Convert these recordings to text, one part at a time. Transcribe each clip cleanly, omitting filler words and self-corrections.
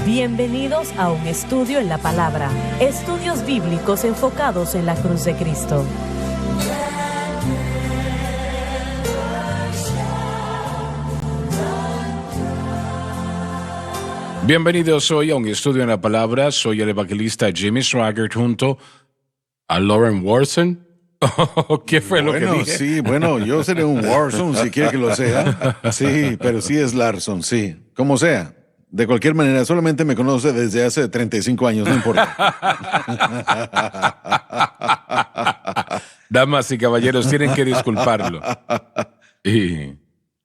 Bienvenidos a un estudio en la palabra, estudios bíblicos enfocados en la cruz de Cristo. Bienvenidos hoy a un estudio en la palabra. Soy el evangelista Jimmy Swaggart junto a Lauren Warson. ¿Qué fue lo que dije? Sí, bueno, yo seré un Warson si quiere que lo sea. Sí, pero sí es Larson, sí. Como sea. De cualquier manera, solamente me conoce desde hace 35 años, no importa. Damas y caballeros, tienen que disculparlo. Y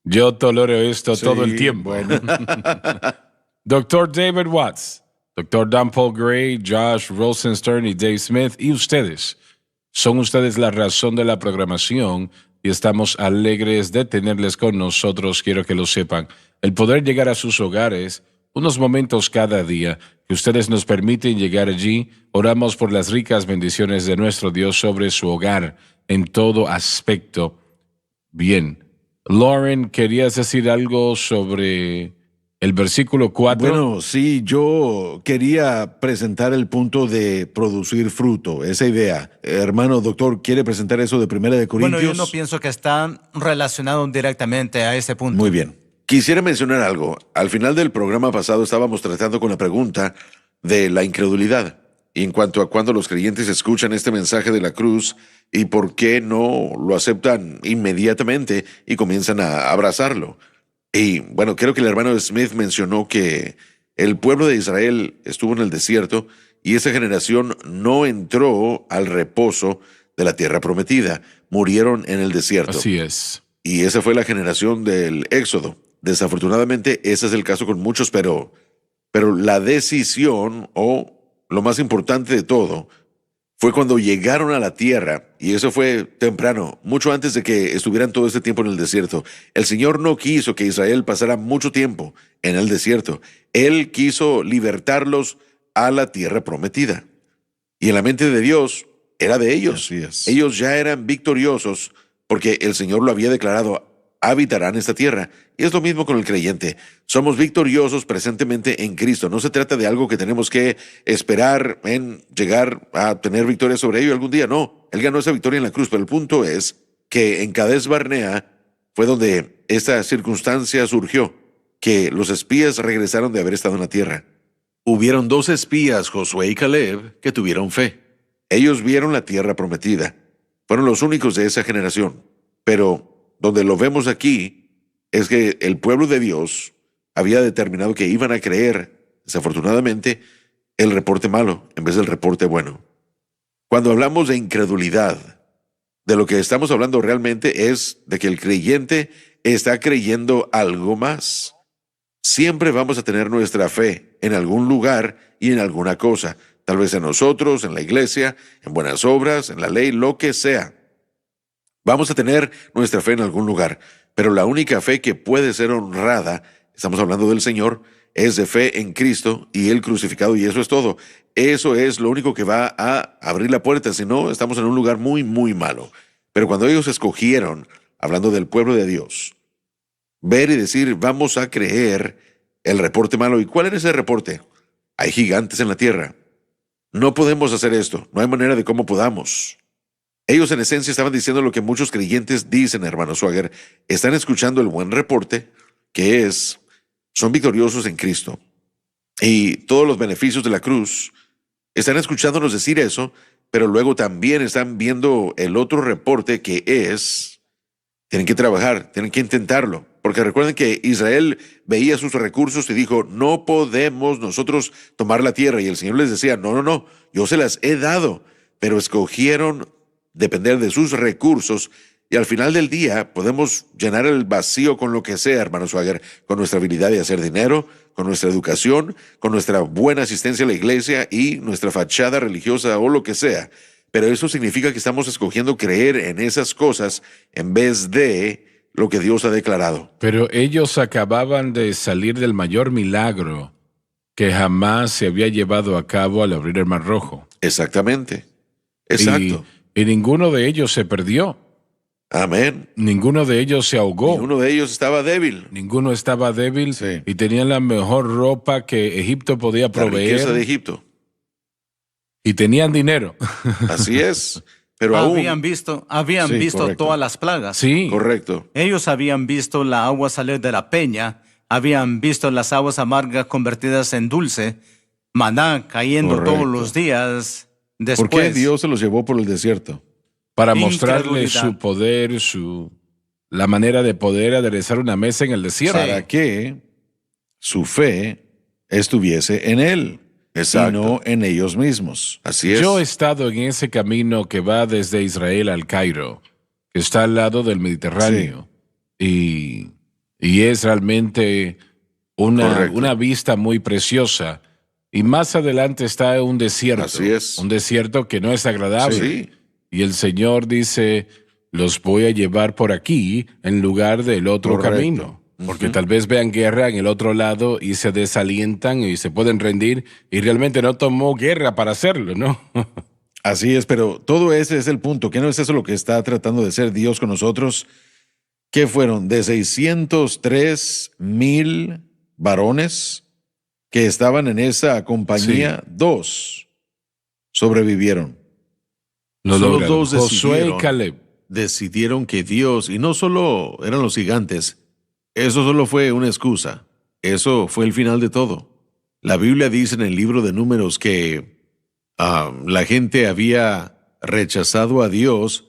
yo tolero esto todo el tiempo. Bueno. Dr. David Watts, Dr. Dan Paul Gray, Josh Rosenstern y Dave Smith, y ustedes. Son ustedes la razón de la programación y estamos alegres de tenerles con nosotros. Quiero que lo sepan. El poder llegar a sus hogares, unos momentos cada día que ustedes nos permiten llegar allí, oramos por las ricas bendiciones de nuestro Dios sobre su hogar en todo aspecto. Bien. Lauren, ¿querías decir algo sobre el versículo 4? Bueno, sí, yo quería presentar el punto de producir fruto, esa idea. Hermano doctor, ¿quiere presentar eso de 1 de Corintios? Bueno, yo no pienso que está relacionado directamente a ese punto. Muy bien. Quisiera mencionar algo. Al final del programa pasado estábamos tratando con la pregunta de la incredulidad en cuanto a cuando los creyentes escuchan este mensaje de la cruz y por qué no lo aceptan inmediatamente y comienzan a abrazarlo. Y bueno, creo que el hermano Smith mencionó que el pueblo de Israel estuvo en el desierto y esa generación no entró al reposo de la tierra prometida. Murieron en el desierto. Así es. Y esa fue la generación del Éxodo. Desafortunadamente, ese es el caso con muchos, pero la decisión, o lo más importante de todo, fue cuando llegaron a la tierra, y eso fue temprano, mucho antes de que estuvieran todo este tiempo en el desierto. El Señor no quiso que Israel pasara mucho tiempo en el desierto. Él quiso libertarlos a la tierra prometida. Y en la mente de Dios era de ellos. Así es. Ellos ya eran victoriosos porque el Señor lo había declarado: habitarán esta tierra. Y es lo mismo con el creyente. Somos victoriosos presentemente en Cristo. No se trata de algo que tenemos que esperar en llegar a tener victoria sobre ello algún día. No, Él ganó esa victoria en la cruz. Pero el punto es que en Cades Barnea fue donde esta circunstancia surgió, que los espías regresaron de haber estado en la tierra. Hubieron 2 espías, Josué y Caleb, que tuvieron fe. Ellos vieron la tierra prometida. Fueron los únicos de esa generación. Pero donde lo vemos aquí es que el pueblo de Dios había determinado que iban a creer, desafortunadamente, el reporte malo en vez del reporte bueno. Cuando hablamos de incredulidad, de lo que estamos hablando realmente es de que el creyente está creyendo algo más. Siempre vamos a tener nuestra fe en algún lugar y en alguna cosa, tal vez en nosotros, en la iglesia, en buenas obras, en la ley, lo que sea. Vamos a tener nuestra fe en algún lugar, pero la única fe que puede ser honrada, estamos hablando del Señor, es de fe en Cristo y Él crucificado, y eso es todo. Eso es lo único que va a abrir la puerta, si no, estamos en un lugar muy, muy malo. Pero cuando ellos escogieron, hablando del pueblo de Dios, ver y decir, vamos a creer el reporte malo. ¿Y cuál era ese reporte? Hay gigantes en la tierra. No podemos hacer esto, no hay manera de cómo podamos. Ellos en esencia estaban diciendo lo que muchos creyentes dicen, hermano Swagger. Están escuchando el buen reporte, que es, son victoriosos en Cristo. Y todos los beneficios de la cruz. Están escuchándonos decir eso, pero luego también están viendo el otro reporte, que es, tienen que trabajar, tienen que intentarlo. Porque recuerden que Israel veía sus recursos y dijo, no podemos nosotros tomar la tierra. Y el Señor les decía, no, yo se las he dado. Pero escogieron depender de sus recursos, y al final del día podemos llenar el vacío con lo que sea, hermano Swagger, con nuestra habilidad de hacer dinero, con nuestra educación, con nuestra buena asistencia a la iglesia y nuestra fachada religiosa o lo que sea. Pero eso significa que estamos escogiendo creer en esas cosas en vez de lo que Dios ha declarado. Pero ellos acababan de salir del mayor milagro que jamás se había llevado a cabo al abrir el Mar Rojo. Exactamente. Exacto. Y ninguno de ellos se perdió. Amén. Ninguno de ellos se ahogó. Ninguno de ellos estaba débil. Ninguno estaba débil Sí. y tenían la mejor ropa que Egipto podía La riqueza de proveer Egipto. y tenían dinero. Así es. Pero aún. Habían visto Sí, correcto. todas las plagas. Sí, Correcto. Ellos habían visto la agua salir de la peña, habían visto las aguas amargas convertidas en dulce, maná cayendo Correcto. todos los días. Después, ¿Por qué Dios se los llevó por el desierto? para mostrarle Incredulidad. su poder, la manera de poder aderezar una mesa en el desierto. Para que su fe estuviese en Él. Exacto. Y no en ellos mismos. Así es. Yo he estado en ese camino que va desde Israel al Cairo, que está al lado del Mediterráneo, y es realmente Correcto. una vista muy preciosa. Y más adelante está un desierto. Así es. Un desierto que no es agradable. Sí. Y el Señor dice, los voy a llevar por aquí en lugar del otro Correcto. camino. Porque tal vez vean guerra en el otro lado y se desalientan y se pueden rendir. Y realmente no tomó guerra para hacerlo, ¿no? Así es, pero todo ese es el punto. ¿Qué no es eso lo que está tratando de ser Dios con nosotros? ¿Qué fueron? De 603,000 varones que estaban en esa compañía, 2 sobrevivieron. Lo Solo lograron. 2 Josué y decidieron. Caleb. Decidieron que Dios, y no solo eran los gigantes, eso solo fue una excusa. Eso fue el final de todo. La Biblia dice en el libro de Números que la gente había rechazado a Dios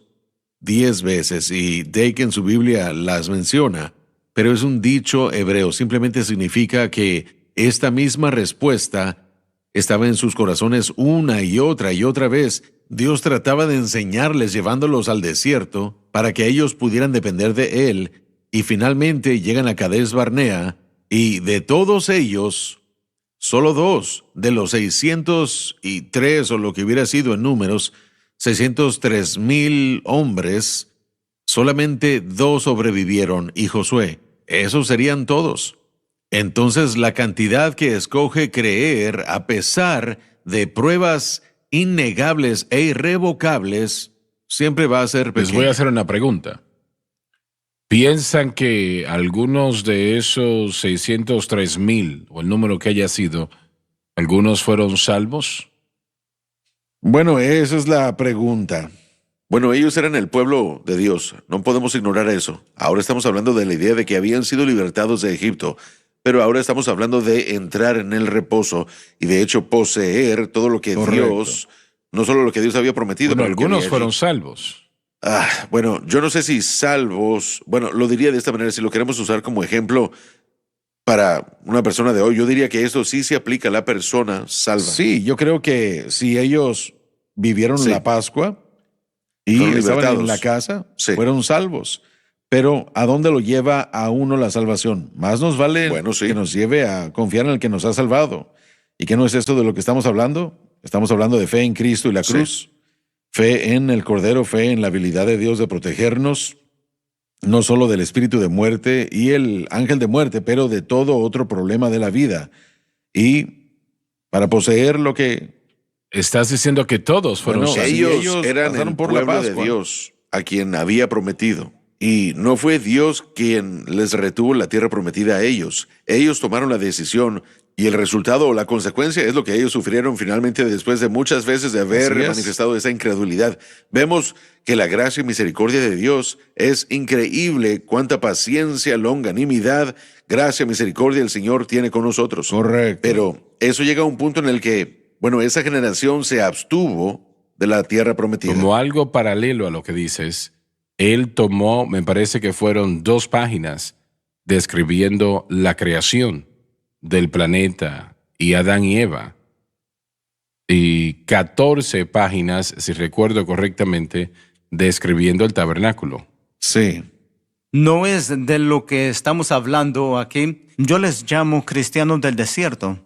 10 veces y Dake en su Biblia las menciona, pero es un dicho hebreo, simplemente significa que esta misma respuesta estaba en sus corazones una y otra vez. Dios trataba de enseñarles llevándolos al desierto para que ellos pudieran depender de Él y finalmente llegan a Cades Barnea y de todos ellos, solo 2 de los 603 o lo que hubiera sido en números, 603,000 hombres, solamente 2 sobrevivieron y Josué. Esos serían todos. Entonces la cantidad que escoge creer a pesar de pruebas innegables e irrevocables siempre va a ser pequeña. Les voy a hacer una pregunta. ¿Piensan que algunos de esos 603,000, o el número que haya sido, algunos fueron salvos? Bueno, esa es la pregunta. Bueno, ellos eran el pueblo de Dios. No podemos ignorar eso. Ahora estamos hablando de la idea de que habían sido libertados de Egipto. Pero ahora estamos hablando de entrar en el reposo y de hecho poseer todo lo que Correcto. Dios, no solo lo que Dios había prometido. Bueno, pero lo que algunos había fueron hecho. salvos. Bueno, yo no sé si salvos, bueno, lo diría de esta manera, si lo queremos usar como ejemplo para una persona de hoy, yo diría que eso sí se aplica a la persona salva. Sí, yo creo que si ellos vivieron Sí. la Pascua y Fueron estaban libertados. en la casa, Sí. fueron salvos. Pero ¿a dónde lo lleva a uno la salvación? Más nos vale que nos lleve a confiar en el que nos ha salvado. ¿Y qué no es esto de lo que estamos hablando? Estamos hablando de fe en Cristo y la cruz. Fe en el Cordero, fe en la habilidad de Dios de protegernos, no solo del espíritu de muerte y el ángel de muerte, pero de todo otro problema de la vida. Y para poseer lo que... Estás diciendo que todos fueron Bueno, salvos. ellos eran pasaron el por la pueblo de Pascua. Dios a quien había prometido. Y no fue Dios quien les retuvo la tierra prometida a ellos. Ellos tomaron la decisión y el resultado o la consecuencia es lo que ellos sufrieron finalmente después de muchas veces de haber Así es. manifestado esa incredulidad. Vemos que la gracia y misericordia de Dios es increíble. Cuánta paciencia, longanimidad, gracia, misericordia el Señor tiene con nosotros. Correcto. Pero eso llega a un punto en el que, bueno, esa generación se abstuvo de la tierra prometida. Como algo paralelo a lo que dices, él tomó, me parece que fueron 2 páginas describiendo la creación del planeta y Adán y Eva. Y 14 páginas, si recuerdo correctamente, describiendo el tabernáculo. Sí. No es de lo que estamos hablando aquí. Yo les llamo cristianos del desierto.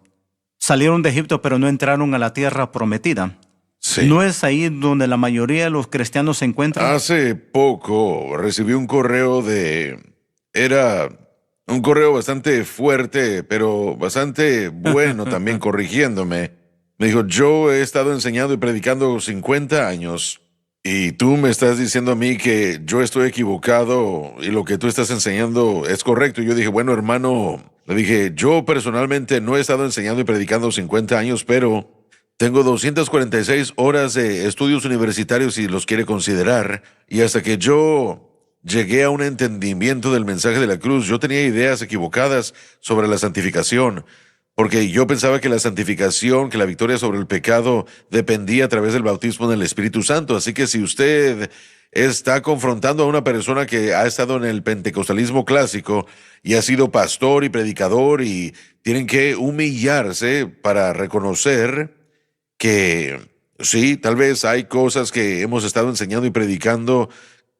Salieron de Egipto, pero no entraron a la tierra prometida. Sí. ¿No es ahí donde la mayoría de los cristianos se encuentran? Hace poco recibí un correo Era un correo bastante fuerte, pero bastante bueno también corrigiéndome. Me dijo, yo he estado enseñando y predicando 50 años Y tú me estás diciendo a mí que yo estoy equivocado y lo que tú estás enseñando es correcto. Y yo dije, bueno, hermano, le dije, yo personalmente no he estado enseñando y predicando 50 años, pero tengo 246 horas de estudios universitarios si los quiere considerar. Y hasta que yo llegué a un entendimiento del mensaje de la cruz, yo tenía ideas equivocadas sobre la santificación. Porque yo pensaba que la santificación, que la victoria sobre el pecado dependía a través del bautismo del Espíritu Santo. Así que si usted está confrontando a una persona que ha estado en el pentecostalismo clásico y ha sido pastor y predicador y tienen que humillarse para reconocer que sí, tal vez hay cosas que hemos estado enseñando y predicando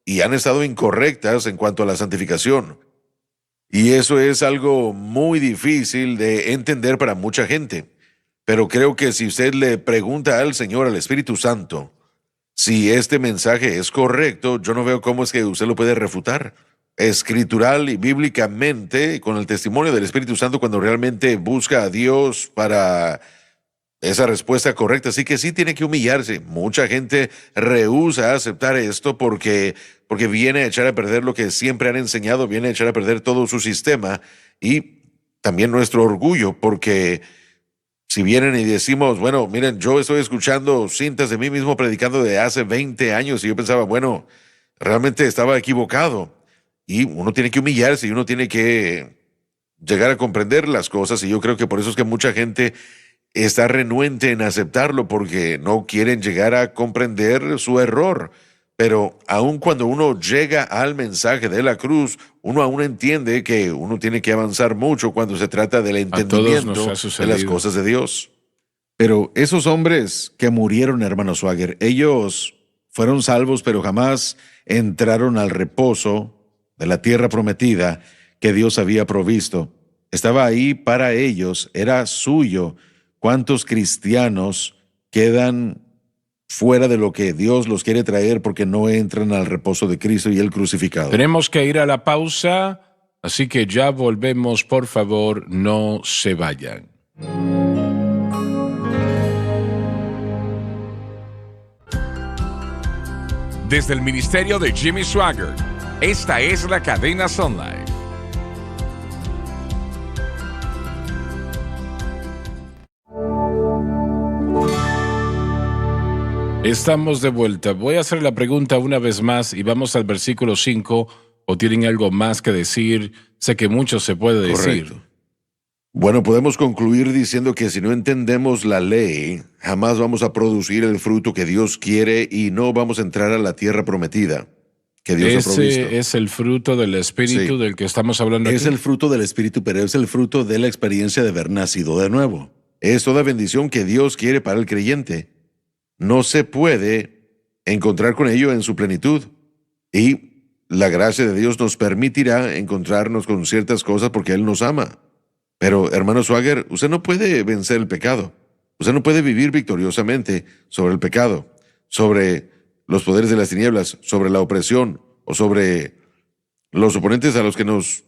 y han estado incorrectas en cuanto a la santificación. Y eso es algo muy difícil de entender para mucha gente. Pero creo que si usted le pregunta al Señor, al Espíritu Santo, si este mensaje es correcto, yo no veo cómo es que usted lo puede refutar. Escritural y bíblicamente, con el testimonio del Espíritu Santo, cuando realmente busca a Dios para esa respuesta correcta. Así que sí tiene que humillarse. Mucha gente rehúsa aceptar esto porque viene a echar a perder lo que siempre han enseñado, viene a echar a perder todo su sistema y también nuestro orgullo, porque si vienen y decimos, bueno, miren, yo estoy escuchando cintas de mí mismo predicando de hace 20 años y yo pensaba, bueno, realmente estaba equivocado. Y uno tiene que humillarse y uno tiene que llegar a comprender las cosas y yo creo que por eso es que mucha gente está renuente en aceptarlo porque no quieren llegar a comprender su error. Pero aun cuando uno llega al mensaje de la cruz, uno aún entiende que uno tiene que avanzar mucho cuando se trata del A todos nos entendimiento ha de las sucedido. cosas de Dios. Pero esos hombres que murieron, hermano Swagger, ellos fueron salvos, pero jamás entraron al reposo de la tierra prometida que Dios había provisto. Estaba ahí para ellos, era suyo. ¿Cuántos cristianos quedan fuera de lo que Dios los quiere traer porque no entran al reposo de Cristo y el crucificado? Tenemos que ir a la pausa, así que ya volvemos, por favor, no se vayan. Desde el ministerio de Jimmy Swaggart, esta es la cadena Sunlight. Estamos de vuelta. Voy a hacer la pregunta una vez más y vamos al versículo 5. ¿O tienen algo más que decir? Sé que mucho se puede decir. Correcto. Bueno, podemos concluir diciendo que si no entendemos la ley, jamás vamos a producir el fruto que Dios quiere y no vamos a entrar a la tierra prometida que Dios ha provisto. Ese es el fruto del Espíritu del que estamos hablando Es aquí. el fruto del Espíritu, pero es el fruto de la experiencia de haber nacido de nuevo. Es toda bendición que Dios quiere para el creyente. No se puede encontrar con ello en su plenitud. Y la gracia de Dios nos permitirá encontrarnos con ciertas cosas porque Él nos ama. Pero, hermano Swagger, usted no puede vencer el pecado. Usted no puede vivir victoriosamente sobre el pecado, sobre los poderes de las tinieblas, sobre la opresión o sobre los oponentes a los que nos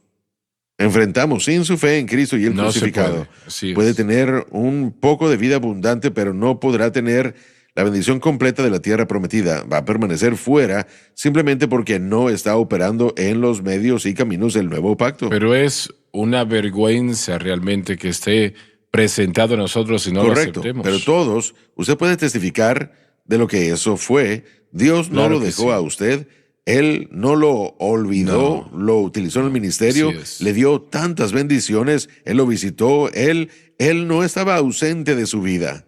enfrentamos sin su fe en Cristo y el No se crucificado. puede, así es. Puede tener un poco de vida abundante, pero no podrá tener la bendición completa de la tierra prometida. Va a permanecer fuera simplemente porque no está operando en los medios y caminos del nuevo pacto. Pero es una vergüenza realmente que esté presentado a nosotros y no Correcto, lo aceptemos. pero todos, usted puede testificar de lo que eso fue. Dios no Claro lo que dejó sí. a usted. Él no lo olvidó, lo utilizó en el ministerio, Así es. le dio tantas bendiciones, Él lo visitó, Él no estaba ausente de su vida.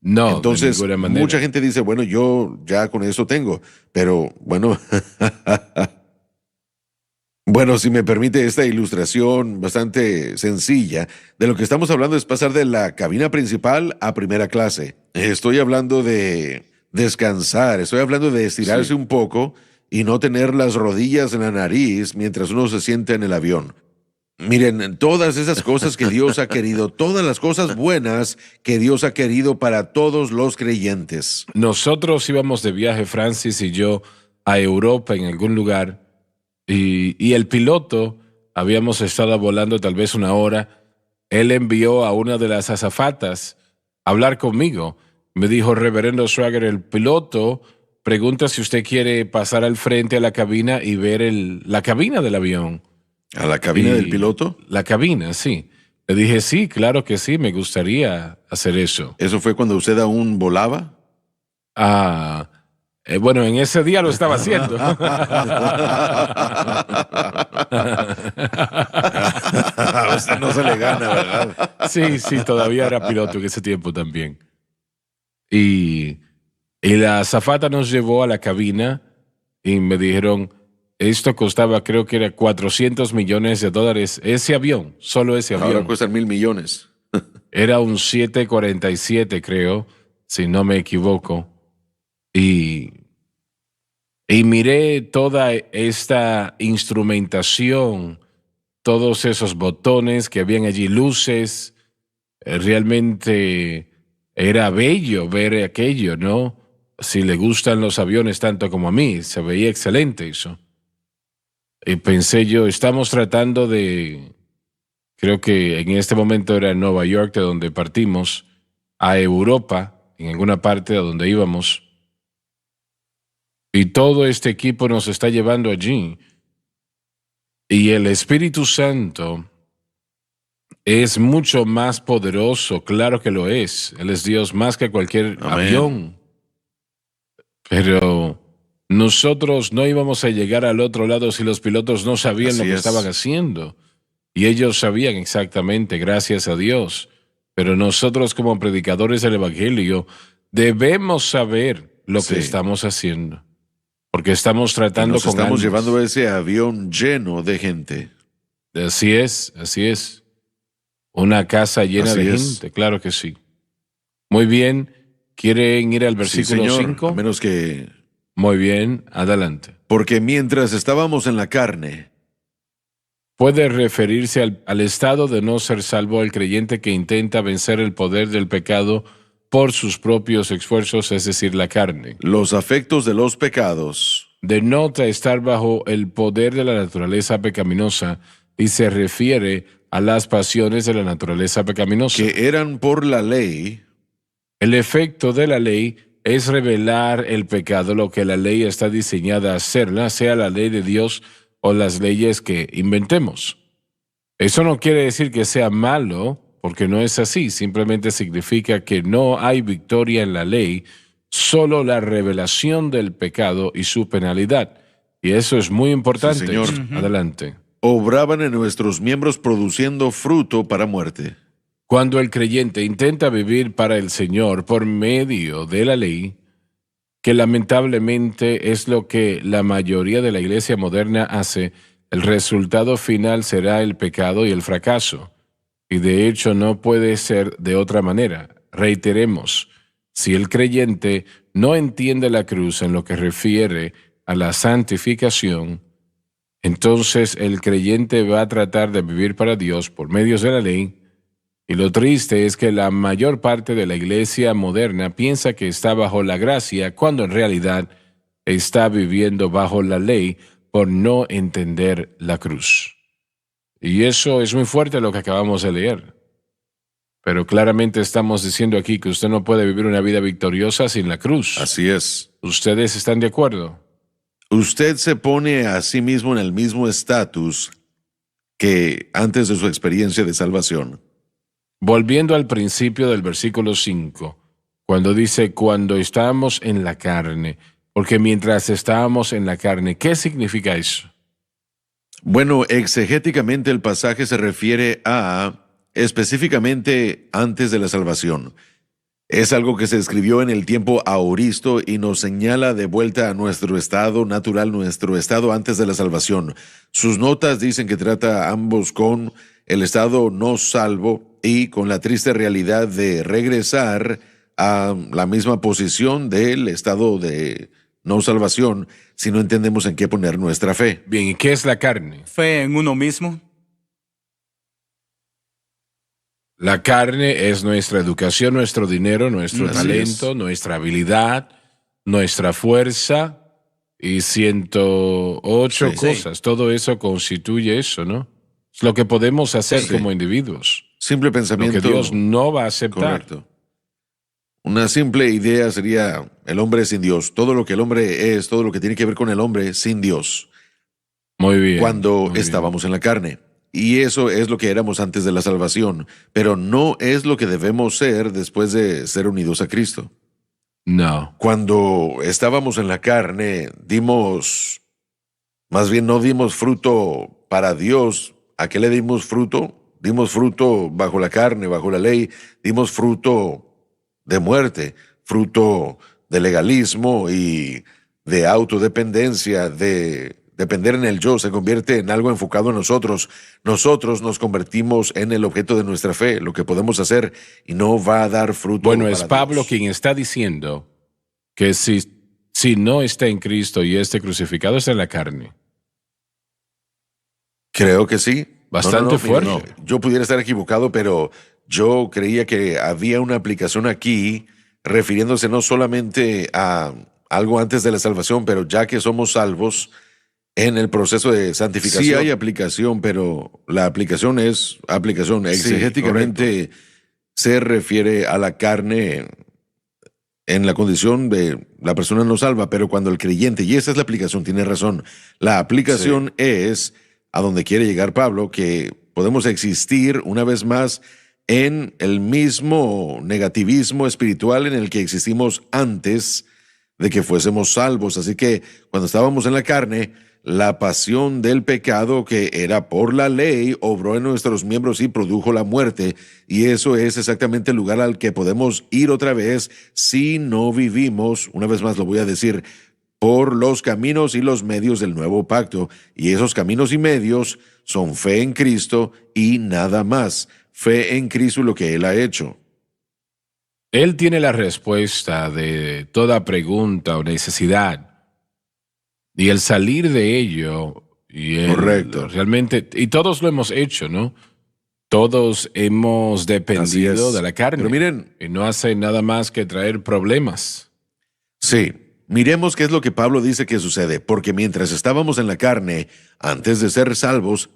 No, Entonces, de ninguna manera. mucha gente dice, bueno, yo ya con eso tengo, pero bueno, bueno, si me permite esta ilustración bastante sencilla, de lo que estamos hablando es pasar de la cabina principal a primera clase. Estoy hablando de descansar, estoy hablando de estirarse un poco y no tener las rodillas en la nariz mientras uno se sienta en el avión. Miren, todas esas cosas que Dios ha querido, todas las cosas buenas que Dios ha querido para todos los creyentes. Nosotros íbamos de viaje, Francis y yo, a Europa en algún lugar y el piloto, habíamos estado volando tal vez una hora, él envió a una de las azafatas a hablar conmigo. Me dijo, reverendo Swagger, el piloto pregunta si usted quiere pasar al frente a la cabina y ver la cabina del avión. ¿A la cabina Y del piloto? La cabina, sí. Le dije, sí, claro que sí, me gustaría hacer eso. ¿Eso fue cuando usted aún volaba? Bueno, en ese día lo estaba haciendo. A usted no se le gana, ¿verdad? Sí, todavía era piloto en ese tiempo también. Y la azafata nos llevó a la cabina y me dijeron, esto costaba, creo que era $400 millones. Ese avión, solo ese avión. Ahora cuestan $1,000 millones. Era un 747, creo, si no me equivoco. Y miré toda esta instrumentación, todos esos botones que habían allí, luces. Realmente era bello ver aquello, ¿no? Si le gustan los aviones tanto como a mí, se veía excelente eso. Y pensé yo, estamos tratando creo que en este momento era en Nueva York, de donde partimos, a Europa, en alguna parte de donde íbamos. Y todo este equipo nos está llevando allí. Y el Espíritu Santo es mucho más poderoso, claro que lo es. Él es Dios más que cualquier avión. Pero nosotros no íbamos a llegar al otro lado si los pilotos no sabían lo que estaban haciendo. Y ellos sabían exactamente, gracias a Dios. Pero nosotros como predicadores del Evangelio debemos saber lo que estamos haciendo. Porque estamos tratando con estamos almas. llevando ese avión lleno de gente. Así es, así es. Una casa llena Así de es. gente, claro que sí. Muy bien, ¿quieren ir al versículo Sí, señor, 5? a menos que... Muy bien, adelante. Porque mientras estábamos en la carne, Puede referirse al estado de no ser salvo el creyente que intenta vencer el poder del pecado por sus propios esfuerzos, es decir, la carne. los afectos de los pecados, Denota estar bajo el poder de la naturaleza pecaminosa y se refiere a las pasiones de la naturaleza pecaminosa. que eran por la ley, El efecto de la ley es revelar el pecado, lo que la ley está diseñada a hacerla, sea la ley de Dios o las leyes que inventemos. Eso no quiere decir que sea malo, porque no es así. Simplemente significa que no hay victoria en la ley, solo la revelación del pecado y su penalidad. Y eso es muy importante. Sí, señor. Adelante. obraban en nuestros miembros produciendo fruto para muerte. Cuando el creyente intenta vivir para el Señor por medio de la ley, que lamentablemente es lo que la mayoría de la iglesia moderna hace, el resultado final será el pecado y el fracaso. Y de hecho no puede ser de otra manera. Reiteremos, si el creyente no entiende la cruz en lo que refiere a la santificación, entonces el creyente va a tratar de vivir para Dios por medios de la ley. Y lo triste es que la mayor parte de la iglesia moderna piensa que está bajo la gracia, cuando en realidad está viviendo bajo la ley por no entender la cruz. Y eso es muy fuerte lo que acabamos de leer. Pero claramente estamos diciendo aquí que usted no puede vivir una vida victoriosa sin la cruz. Así es. ¿Ustedes están de acuerdo? Usted se pone a sí mismo en el mismo estatus que antes de su experiencia de salvación. Volviendo al principio del versículo 5, cuando dice, cuando estábamos en la carne, porque mientras estábamos en la carne, ¿qué significa eso? Bueno, exegéticamente el pasaje se refiere a específicamente antes de la salvación. Es algo que se escribió en el tiempo aoristo y nos señala de vuelta a nuestro estado natural, nuestro estado antes de la salvación. Sus notas dicen que trata ambos con el estado no salvo y con la triste realidad de regresar a la misma posición del estado de no salvación si no entendemos en qué poner nuestra fe. Bien, ¿y qué es la carne? Fe en uno mismo. La carne es nuestra educación, nuestro dinero, nuestro Así talento, es. nuestra habilidad, nuestra fuerza y 108 Sí. cosas. Todo eso constituye eso, ¿no? Es lo que podemos hacer Sí. como individuos. Simple Lo pensamiento. que Dios no va a aceptar. Correcto. Una simple idea sería el hombre sin Dios. Todo lo que el hombre es, todo lo que tiene que ver con el hombre sin Dios. Muy bien. Cuando muy estábamos en la carne. Y eso es lo que éramos antes de la salvación. Pero no es lo que debemos ser después de ser unidos a Cristo. bien. No. Cuando estábamos en la carne, más bien no dimos fruto para Dios. ¿A qué le dimos fruto? Dimos fruto bajo la carne, bajo la ley. Dimos fruto de muerte, fruto de legalismo y de autodependencia, de depender en el yo. Se convierte en algo enfocado en nosotros. Nosotros nos convertimos en el objeto de nuestra fe, lo que podemos hacer, y no va a dar fruto. Bueno, es para Pablo Dios. quien está diciendo que si no está en Cristo y esté crucificado, está en la carne. Creo que sí. Bastante fuerte. mire, yo pudiera estar equivocado, pero yo creía que había una aplicación aquí refiriéndose no solamente a algo antes de la salvación, pero ya que somos salvos en el proceso de santificación. Sí hay aplicación, pero la aplicación es aplicación. Exegéticamente se refiere a la carne en la condición de la persona no salva, pero cuando el creyente, y esa es la aplicación, tiene razón, la aplicación es a donde quiere llegar Pablo, que podemos existir una vez más en el mismo negativismo espiritual en el que existimos antes de que fuésemos salvos. Así que cuando estábamos en la carne, la pasión del pecado que era por la ley obró en nuestros miembros y produjo la muerte. Y eso es exactamente el lugar al que podemos ir otra vez si no vivimos, una vez más lo voy a decir, por los caminos y los medios del nuevo pacto. Y esos caminos y medios son fe en Cristo y nada más. Fe en Cristo y lo que Él ha hecho. Él tiene la respuesta de toda pregunta o necesidad. Y el salir de ello, y Correcto. realmente, y todos lo hemos hecho, ¿no? Todos hemos dependido de la carne. Pero miren, y no hace nada más que traer problemas. sí, miremos qué es lo que Pablo dice que sucede, porque mientras estábamos en la carne, antes de ser salvos,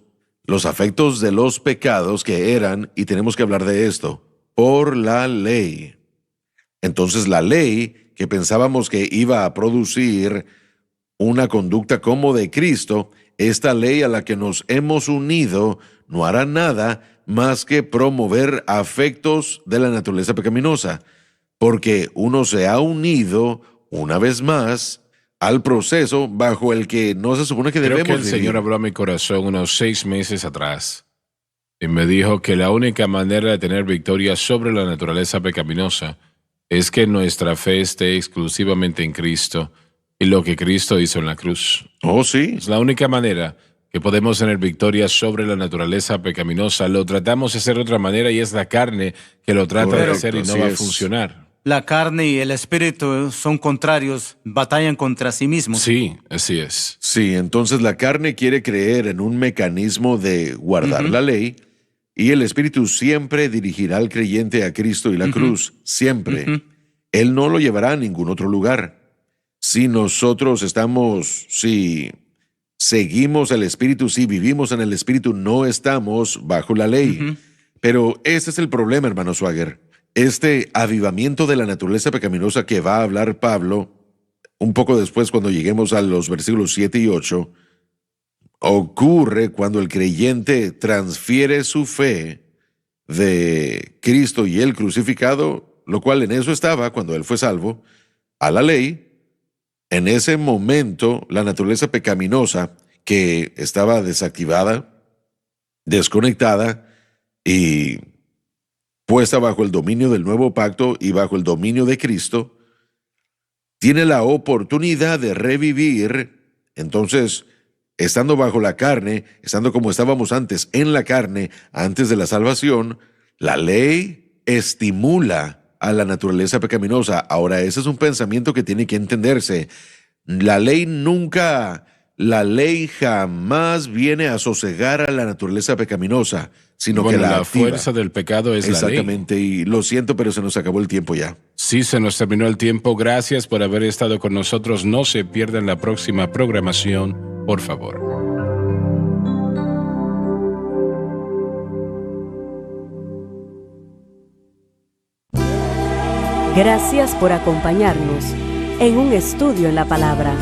los afectos de los pecados que eran, y tenemos que hablar de esto, por la ley. Entonces la ley, que pensábamos que iba a producir una conducta como de Cristo, esta ley a la que nos hemos unido no hará nada más que promover afectos de la naturaleza pecaminosa, porque uno se ha unido una vez más al proceso bajo el que no se supone que Creo debemos que el vivir. Señor habló a mi corazón unos 6 meses atrás y me dijo que la única manera de tener victoria sobre la naturaleza pecaminosa es que nuestra fe esté exclusivamente en Cristo y lo que Cristo hizo en la cruz. Oh, sí. Es la única manera que podemos tener victoria sobre la naturaleza pecaminosa. Lo tratamos de hacer de otra manera y es la carne que lo trata de Correcto, hacer y no así va a es. funcionar. La carne y el espíritu son contrarios, batallan contra sí mismos. Sí, así es. Sí, entonces la carne quiere creer en un mecanismo de guardar la ley y el Espíritu siempre dirigirá al creyente a Cristo y la cruz, siempre. Él no lo llevará a ningún otro lugar. Si nosotros si seguimos el Espíritu, si vivimos en el Espíritu, no estamos bajo la ley. Pero ese es el problema, hermano Swagger. Este avivamiento de la naturaleza pecaminosa que va a hablar Pablo, un poco después cuando lleguemos a los versículos 7 y 8, ocurre cuando el creyente transfiere su fe de Cristo y el crucificado, lo cual en eso estaba cuando él fue salvo, a la ley. En ese momento, la naturaleza pecaminosa que estaba desactivada, desconectada y puesta bajo el dominio del nuevo pacto y bajo el dominio de Cristo, tiene la oportunidad de revivir. Entonces, estando bajo la carne, estando como estábamos antes en la carne, antes de la salvación, la ley estimula a la naturaleza pecaminosa. Ahora, ese es un pensamiento que tiene que entenderse. La ley jamás viene a sosegar a la naturaleza pecaminosa, sino Bueno, que la activa. fuerza del pecado es la ley. Exactamente, y lo siento, pero se nos acabó el tiempo ya. Sí, se nos terminó el tiempo. Gracias por haber estado con nosotros. No se pierdan la próxima programación, por favor. Gracias por acompañarnos en un estudio en la palabra.